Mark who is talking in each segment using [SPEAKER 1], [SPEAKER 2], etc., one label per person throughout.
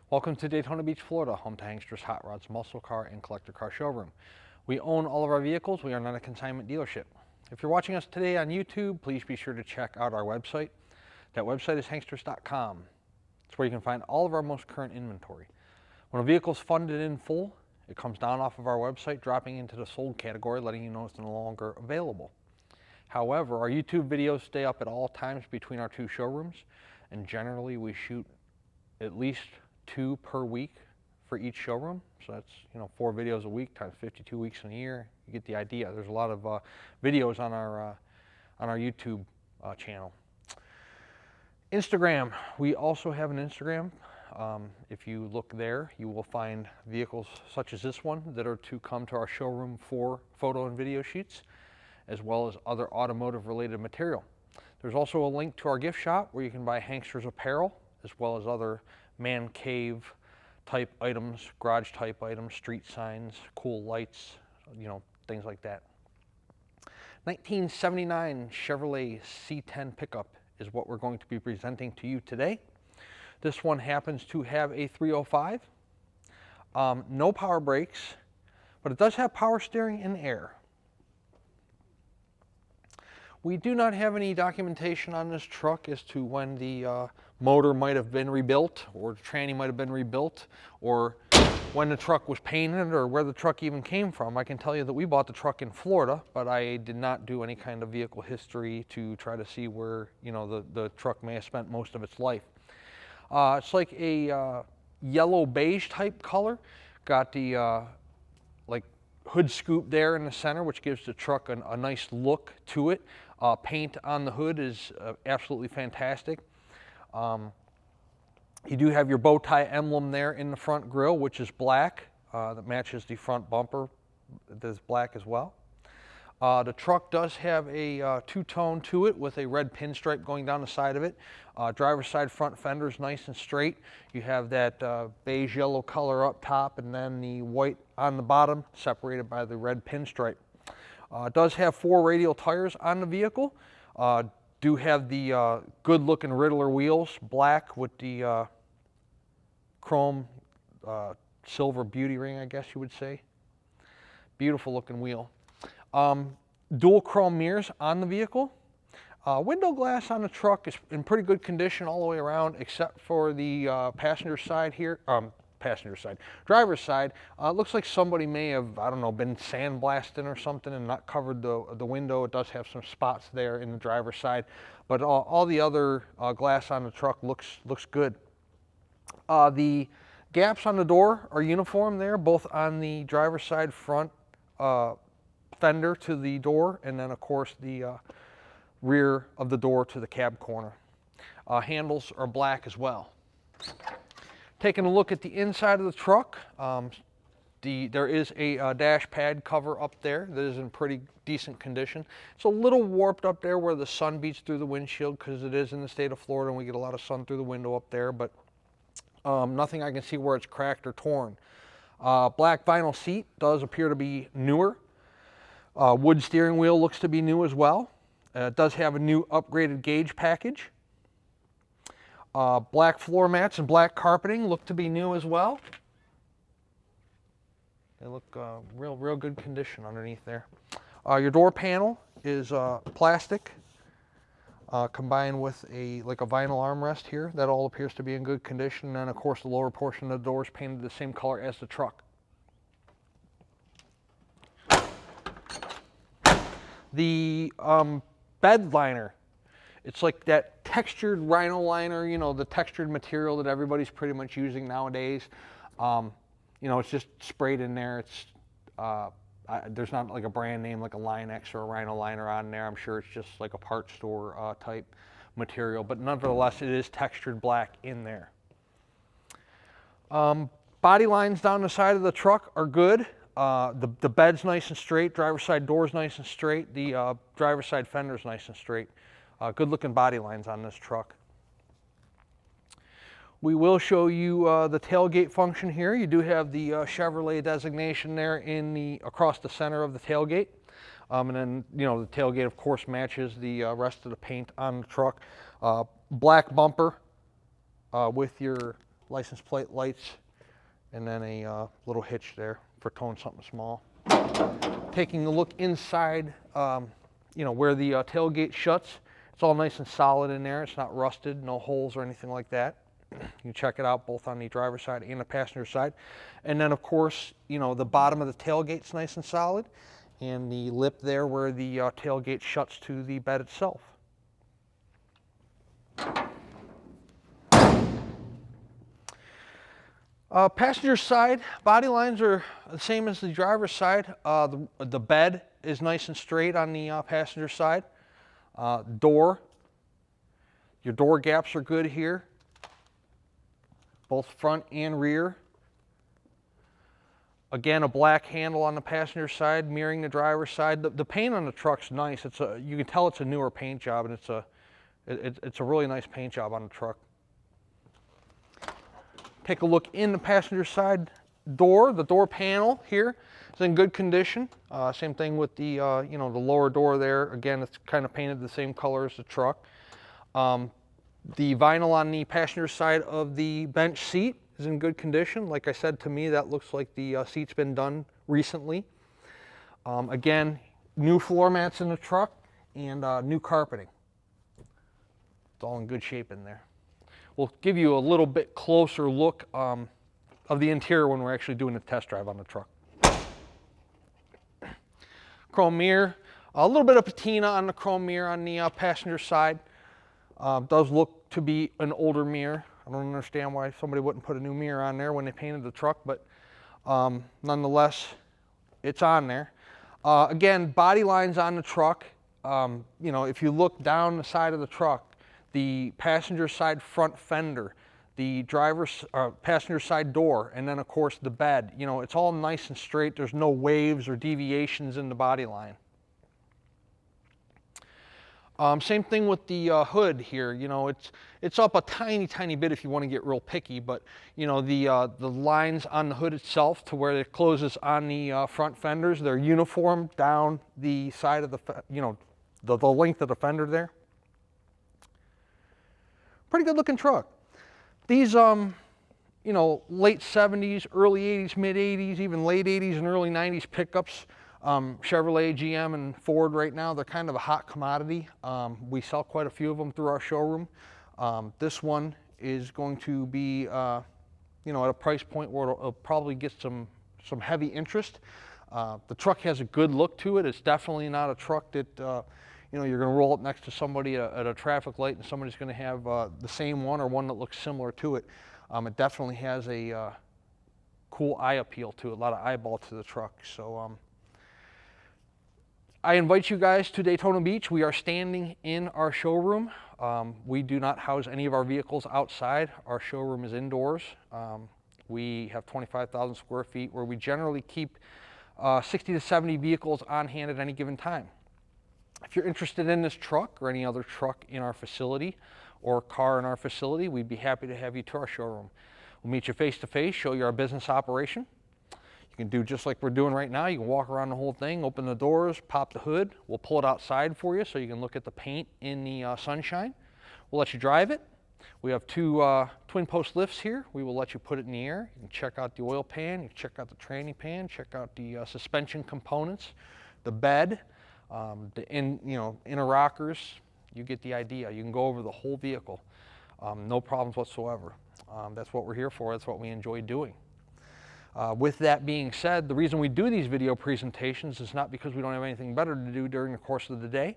[SPEAKER 1] Welcome to Daytona Beach, Florida, home to Hankster's Hot Rods, Muscle Car, and Collector Car Showroom. We own all of our vehicles. We are not a consignment dealership. If you're watching us today on YouTube, please be sure to check out our website. That website is hanksters.com. It's where you can find all of our most current inventory. When a vehicle is funded in full, it comes down off of our website, dropping into the sold category, letting you know it's no longer available. However, our YouTube videos stay up at all times between our two showrooms, and generally we shoot at least 2 per week for each showroom. So that's 4 videos a week times 52 weeks in a year. You get the idea. There's a lot of videos on our YouTube channel. Instagram. We also have an Instagram. If you look there, you will find vehicles such as this one that are to come to our showroom for photo and video shoots, as well as other automotive related material. There's also a link to our gift shop where you can buy Hanksters apparel, as well as other man cave type items, garage type items, street signs, cool lights, things like that. 1979 Chevrolet C10 pickup is what we're going to be presenting to you today. This one happens to have a 305, no power brakes, but it does have power steering and air. We do not have any documentation on this truck as to when the motor might have been rebuilt, or the tranny might have been rebuilt, or when the truck was painted, or where the truck even came from. I can tell you that we bought the truck in Florida, but I did not do any kind of vehicle history to try to see where the truck may have spent most of its life. It's like a yellow beige type color. Got the like hood scoop there in the center, which gives the truck a nice look to it. Paint on the hood is absolutely fantastic. You do have your bow tie emblem there in the front grille, which is black. That matches the front bumper. That's black as well. The truck does have a two-tone to it with a red pinstripe going down the side of it. Driver's side front fender is nice and straight. You have that beige yellow color up top, and then the white on the bottom, separated by the red pinstripe. It does have 4 radial tires on the vehicle. Do have the good-looking Riddler wheels, black with the chrome silver beauty ring, I guess you would say. Beautiful looking wheel. Dual chrome mirrors on the vehicle. Window glass on the truck is in pretty good condition all the way around, except for the passenger side here. Driver's side. Looks like somebody may have, I don't know, been sandblasting or something and not covered the window. It does have some spots there in the driver's side, but all the other glass on the truck looks good. The gaps on the door are uniform there, both on the driver's side front fender to the door, and then of course the rear of the door to the cab corner. Handles are black as well. Taking a look at the inside of the truck, there is a dash pad cover up there that is in pretty decent condition. It's a little warped up there where the sun beats through the windshield, because it is in the state of Florida and we get a lot of sun through the window up there, but nothing I can see where it's cracked or torn. Black vinyl seat does appear to be newer. Wood steering wheel looks to be new as well. It does have a new upgraded gauge package. Black floor mats and black carpeting look to be new as well. They look real good condition underneath there. Your door panel is plastic, combined with like a vinyl armrest here. That all appears to be in good condition. And then of course the lower portion of the door is painted the same color as the truck. The bed liner, it's like that textured rhino liner, the textured material that everybody's pretty much using nowadays. It's just sprayed in there. It's there's not like a brand name like a Line-X or a Rhino liner on there. I'm sure it's just like a part store type material, but nevertheless it is textured black in there. Body lines down the side of the truck are good. The bed's nice and straight. Driver's side door's nice and straight. The driver's side fender's nice and straight. Good looking body lines on this truck. We will show you the tailgate function here. You do have the Chevrolet designation there across the center of the tailgate. And then, the tailgate, of course, matches the rest of the paint on the truck. Black bumper with your license plate lights, and then a little hitch there for towing something small. Taking a look inside, you know, where the tailgate shuts, it's all nice and solid in there. It's not rusted, no holes or anything like that. You can check it out both on the driver's side and the passenger side. And then, of course, you know, the bottom of the tailgate's nice and solid, and the lip there where the tailgate shuts to the bed itself. Passenger side, body lines are the same as the driver's side. The bed is nice and straight on the passenger side. Your door gaps are good here, both front and rear. Again, a black handle on the passenger side, mirroring the driver's side. The paint on the truck's nice. You can tell it's a newer paint job, and it's a really nice paint job on the truck. Take a look in the passenger side door. The door panel here is in good condition. Same thing with the you know, the lower door there. Again, it's kind of painted the same color as the truck. The vinyl on the passenger side of the bench seat is in good condition. Like I said, to me, that looks like the seat's been done recently. Again, new floor mats in the truck and new carpeting. It's all in good shape in there. We'll give you a little bit closer look of the interior when we're actually doing a test drive on the truck. Chrome mirror, a little bit of patina on the chrome mirror on the passenger side. Does look to be an older mirror. I don't understand why somebody wouldn't put a new mirror on there when they painted the truck, but nonetheless, it's on there. Again, body lines on the truck. You know, if you look down the side of the truck, the passenger side front fender, the passenger side door, and then of course the bed, you know, it's all nice and straight. There's no waves or deviations in the body line. Same thing with the hood here. You know, it's up a tiny bit if you want to get real picky, but you know, the lines on the hood itself to where it closes on the front fenders, they're uniform down the side of the, you know, the length of the fender there. Pretty good looking truck. These, you know, late 70s, early 80s, mid 80s, even late 80s and early 90s pickups, Chevrolet, GM, and Ford right now, they're kind of a hot commodity. We sell quite a few of them through our showroom. This one is going to be, you know, at a price point where it'll probably get some heavy interest. The truck has a good look to it. It's definitely not a truck that, you know, you're going to roll up next to somebody at a traffic light and somebody's going to have the same one or one that looks similar to it. It definitely has a cool eye appeal to it, a lot of eyeball to the truck. So I invite you guys to Daytona Beach. We are standing in our showroom. We do not house any of our vehicles outside. Our showroom is indoors. We have 25,000 square feet where we generally keep 60 to 70 vehicles on hand at any given time. If you're interested in this truck or any other truck in our facility or car in our facility, we'd be happy to have you to our showroom. We'll meet you face to face, show you our business operation. You can do just like we're doing right now. You can walk around the whole thing, open the doors, pop the hood. We'll pull it outside for you so you can look at the paint in the sunshine. We'll let you drive it. We have two twin post lifts here. We will let you put it in the air. You can check out the oil pan, you can check out the tranny pan, check out the suspension components, the bed. You know, inner rockers, you get the idea. You can go over the whole vehicle, no problems whatsoever. That's what we're here for. That's what we enjoy doing. With that being said, the reason we do these video presentations is not because we don't have anything better to do during the course of the day.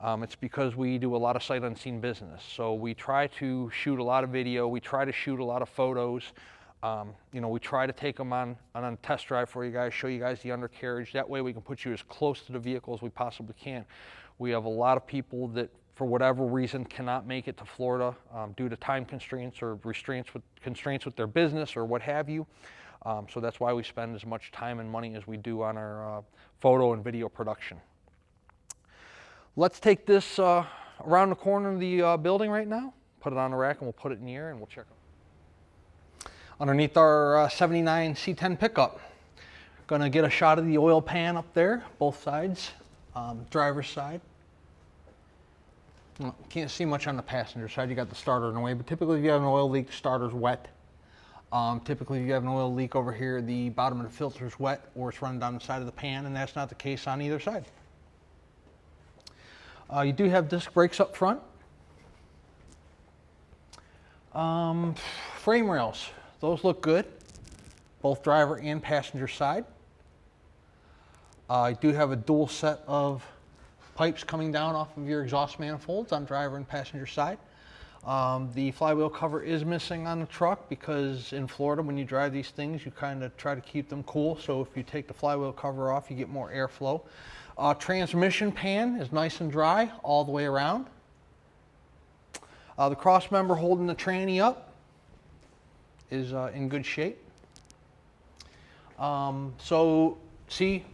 [SPEAKER 1] It's because we do a lot of sight unseen business. So we try to shoot a lot of video. We try to shoot a lot of photos. You know, we try to take them on a test drive for you guys, show you guys the undercarriage. That way we can put you as close to the vehicle as we possibly can. We have a lot of people that, for whatever reason, cannot make it to Florida due to time constraints or constraints with their business or what have you. So that's why we spend as much time and money as we do on our photo and video production. Let's take this around the corner of the building right now, put it on the rack, and we'll put it in the air and we'll check it. Underneath our 79 C10 pickup. Gonna get a shot of the oil pan up there, both sides, driver's side. Well, can't see much on the passenger side, you got the starter in the way, but typically if you have an oil leak, the starter's wet. Typically, if you have an oil leak over here, the bottom of the filter is wet or it's running down the side of the pan, and that's not the case on either side. You do have disc brakes up front. Frame rails, those look good, both driver and passenger side. You do have a dual set of pipes coming down off of your exhaust manifolds on driver and passenger side. The flywheel cover is missing on the truck because in Florida, when you drive these things, you kind of try to keep them cool. So if you take the flywheel cover off, you get more airflow. Transmission pan is nice and dry all the way around. The cross member holding the tranny up is in good shape. So see,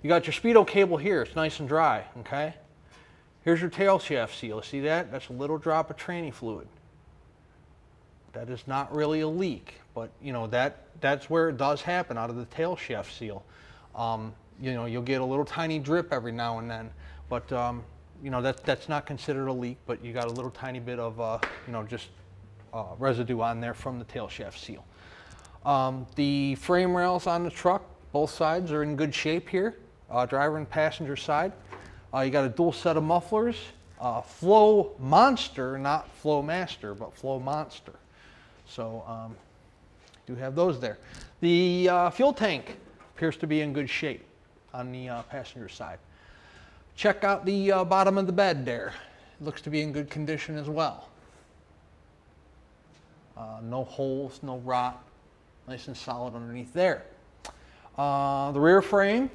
[SPEAKER 1] you got your speedo cable here. It's nice and dry, okay? Here's your tail shaft seal. See that? That's a little drop of tranny fluid. That is not really a leak, but you know that's where it does happen out of the tail shaft seal. You know, you'll get a little tiny drip every now and then, but you know that's not considered a leak. But you got a little tiny bit of you know, just residue on there from the tail shaft seal. The frame rails on the truck, both sides are in good shape here, driver and passenger side. You got a dual set of mufflers, Flow Monster, not Flow Master, but Flow Monster. So do have those there. The fuel tank appears to be in good shape on the passenger side. Check out the bottom of the bed there. It looks to be in good condition as well. No holes, no rot, nice and solid underneath there. The rear frame,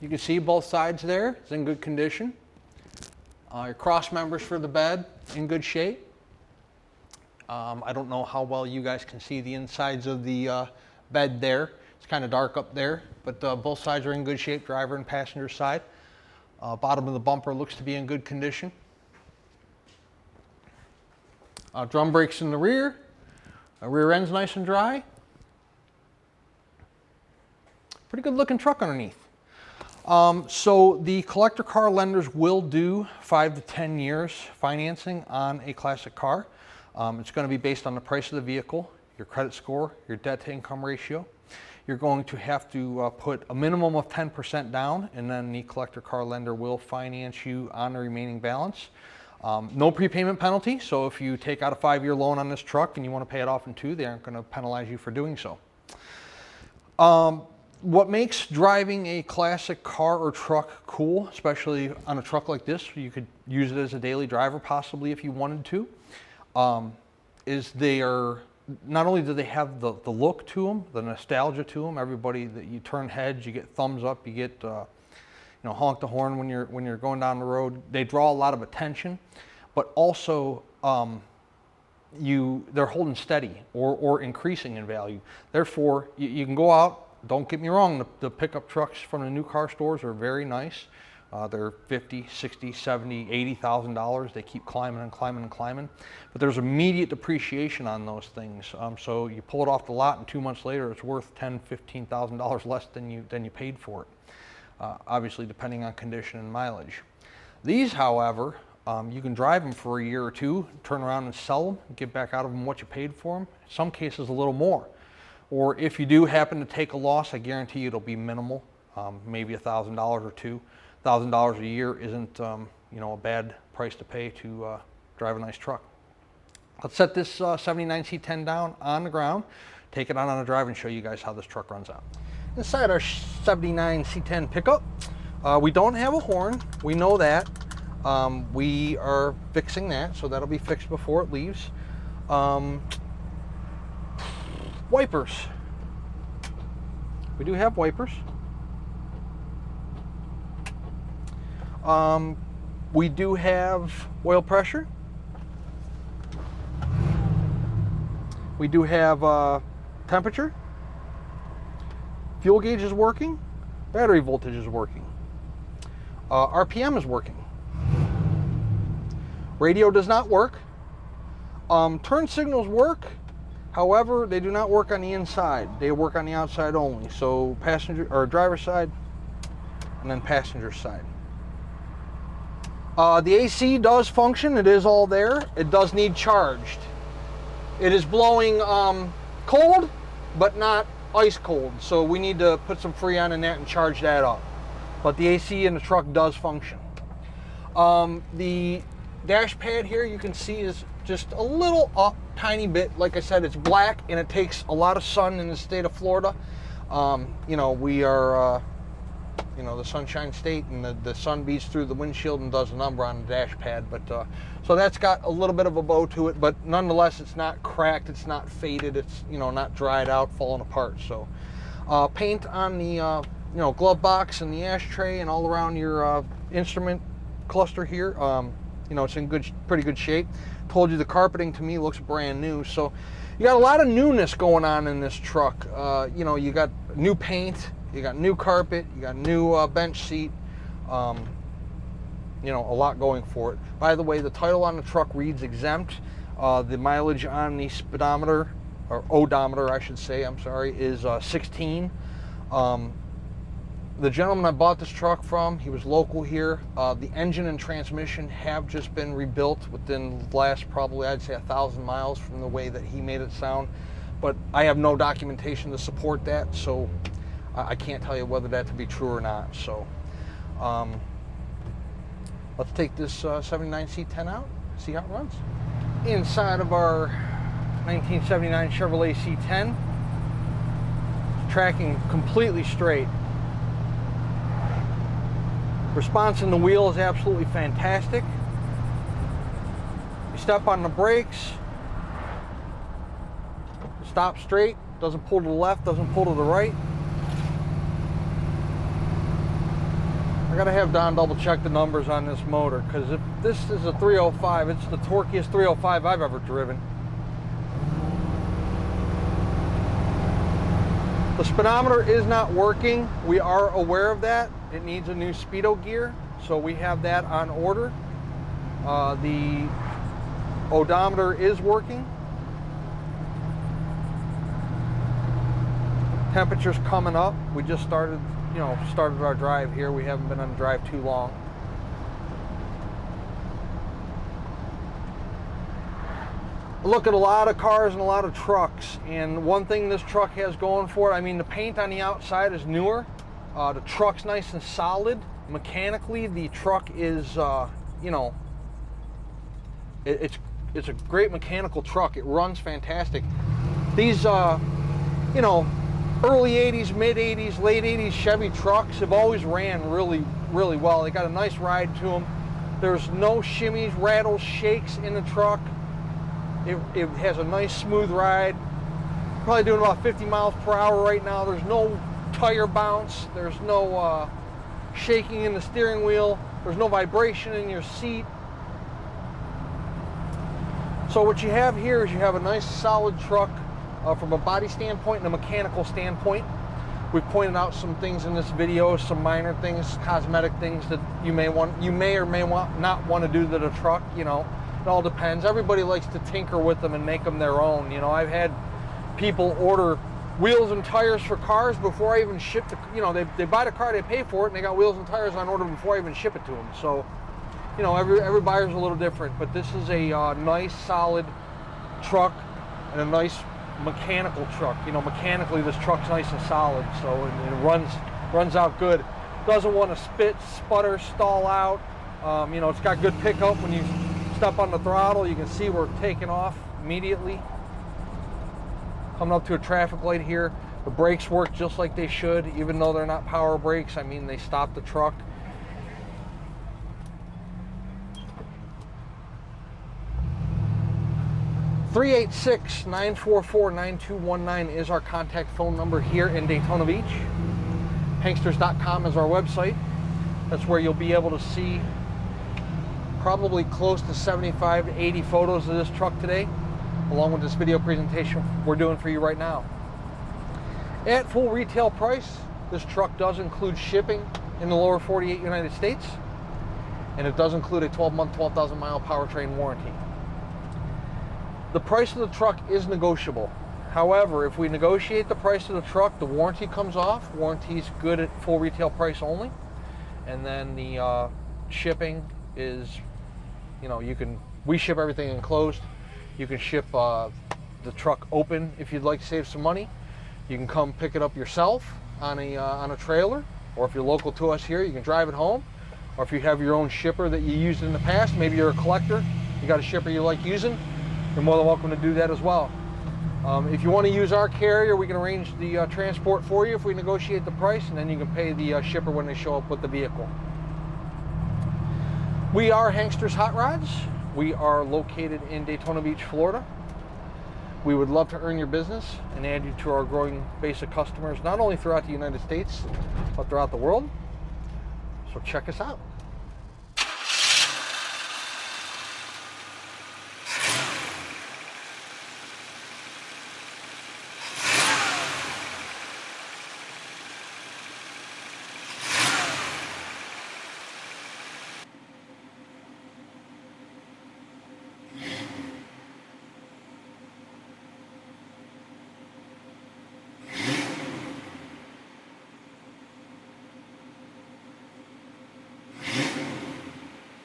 [SPEAKER 1] you can see both sides there. It's in good condition. Your cross members for the bed, in good shape. I don't know how well you guys can see the insides of the bed there. It's kind of dark up there, but both sides are in good shape, driver and passenger side. Bottom of the bumper looks to be in good condition. Drum brakes in the rear. Rear end's nice and dry. Pretty good looking truck underneath. So the collector car lenders will do 5 to 10 years financing on a classic car. It's going to be based on the price of the vehicle, your credit score, your debt to income ratio. You're going to have to put a minimum of 10% down, and then the collector car lender will finance you on the remaining balance. No prepayment penalty, so if you take out a 5-year loan on this truck and you want to pay it off in 2, they aren't going to penalize you for doing so. What makes driving a classic car or truck cool, especially on a truck like this, you could use it as a daily driver possibly if you wanted to, is they are, not only do they have the look to them, the nostalgia to them. Everybody that you turn heads, you get thumbs up, you get you know, honk the horn when you're going down the road. They draw a lot of attention, but also they're holding steady or increasing in value. Therefore, you can go out. Don't get me wrong, the pickup trucks from the new car stores are very nice. They're $50,000, $60,000, $70,000, $80,000. They keep climbing and climbing and climbing. But there's immediate depreciation on those things. So you pull it off the lot and 2 months later it's worth $10,000, $15,000 less than you paid for it. Obviously depending on condition and mileage. These, however, you can drive them for a year or two, turn around and sell them, get back out of them what you paid for them. In some cases a little more. Or if you do happen to take a loss, I guarantee you it'll be minimal, maybe $1,000 or $2,000. $1,000 a year isn't you know, a bad price to pay to drive a nice truck. Let's set this 79 C10 down on the ground, take it out on a drive and show you guys how this truck runs out. Inside our 79 C10 pickup, we don't have a horn, we know that. We are fixing that, so that'll be fixed before it leaves. Wipers. We do have wipers. We do have oil pressure. We do have temperature. Fuel gauge is working. Battery voltage is working. RPM is working. Radio does not work. Turn signals work. However, they do not work on the inside. They work on the outside only. So passenger or driver side, and then passenger side. The AC does function. It is all there. It does need charged. It is blowing cold but not ice cold. So we need to put some Freon in that and charge that up. But the AC in the truck does function. The dash pad here, you can see, is just a little up, tiny bit. Like I said, it's black and it takes a lot of sun in the state of Florida. You know, we are, you know, the Sunshine State, and the sun beats through the windshield and does a number on the dash pad. But so that's got a little bit of a bow to it, but nonetheless, it's not cracked, it's not faded, it's, you know, not dried out, falling apart. So paint on the you know, glove box and the ashtray and all around your instrument cluster here. You know, it's in pretty good shape. Told you the carpeting to me looks brand new. So you got a lot of newness going on in this truck. You know, you got new paint, you got new carpet, you got new bench seat. You know, a lot going for it. By the way, the title on the truck reads exempt. The mileage on the speedometer, or odometer I should say, I'm sorry, is 16. The gentleman I bought this truck from, he was local here. The engine and transmission have just been rebuilt within the last, probably I'd say 1,000 miles from the way that he made it sound. But I have no documentation to support that, so I can't tell you whether that to be true or not. So let's take this 79 C10 out, see how it runs. Inside of our 1979 Chevrolet C10, tracking completely straight. Response in the wheel is absolutely fantastic. You step on the brakes, stop straight, doesn't pull to the left, doesn't pull to the right. I gotta have Don double check the numbers on this motor, because if this is a 305, it's the torquiest 305 I've ever driven. The speedometer is not working. We are aware of that. It needs a new speedo gear, so we have that on order. The odometer is working. Temperature's coming up. We just started our drive here. We haven't been on the drive too long. I look at a lot of cars and a lot of trucks, and one thing this truck has going for it, I mean, the paint on the outside is newer. The truck's nice and solid. Mechanically, the truck is, you know, it's a great mechanical truck. It runs fantastic. These, you know, early 80s, mid 80s, late 80s Chevy trucks have always ran really, really well. They got a nice ride to them. There's no shimmies, rattles, shakes in the truck. It has a nice smooth ride. Probably doing about 50 miles per hour right now. There's no tire bounce. There's no shaking in the steering wheel. There's no vibration in your seat. So what you have here is you have a nice solid truck from a body standpoint and a mechanical standpoint. We've pointed out some things in this video, some minor things, cosmetic things that you may or may not want to do to the truck. You know, it all depends. Everybody likes to tinker with them and make them their own. You know, I've had people order wheels and tires for cars before I even ship the, you know, they buy the car, they pay for it, and they got wheels and tires on order before I even ship it to them. So, you know, every buyer's a little different, but this is a nice, solid truck and a nice mechanical truck. You know, mechanically this truck's nice and solid, so it runs out good. Doesn't want to spit, sputter, stall out. You know, it's got good pickup. When you step on the throttle, you can see we're taking off immediately. Coming up to a traffic light here, the brakes work just like they should, even though they're not power brakes. I mean, they stop the truck. (386-944-9219) is our contact phone number here in Daytona Beach. Hanksters.com is our website. That's where you'll be able to see probably close to 75 to 80 photos of this truck today, along with this video presentation we're doing for you right now. At full retail price, this truck does include shipping in the lower 48 United States, and it does include a 12-month, 12,000 mile powertrain warranty. The price of the truck is negotiable. However, if we negotiate the price of the truck, the warranty comes off. Warranty's good at full retail price only. And then the shipping is, you know, we ship everything enclosed. You can ship the truck open if you'd like to save some money. You can come pick it up yourself on a trailer, or if you're local to us here, you can drive it home. Or if you have your own shipper that you used in the past, maybe you're a collector, you got a shipper you like using, you're more than welcome to do that as well. If you want to use our carrier, we can arrange the transport for you if we negotiate the price, and then you can pay the shipper when they show up with the vehicle. We are Hankster's Hot Rods. We are located in Daytona Beach, Florida. We would love to earn your business and add you to our growing base of customers, not only throughout the United States, but throughout the world. So check us out.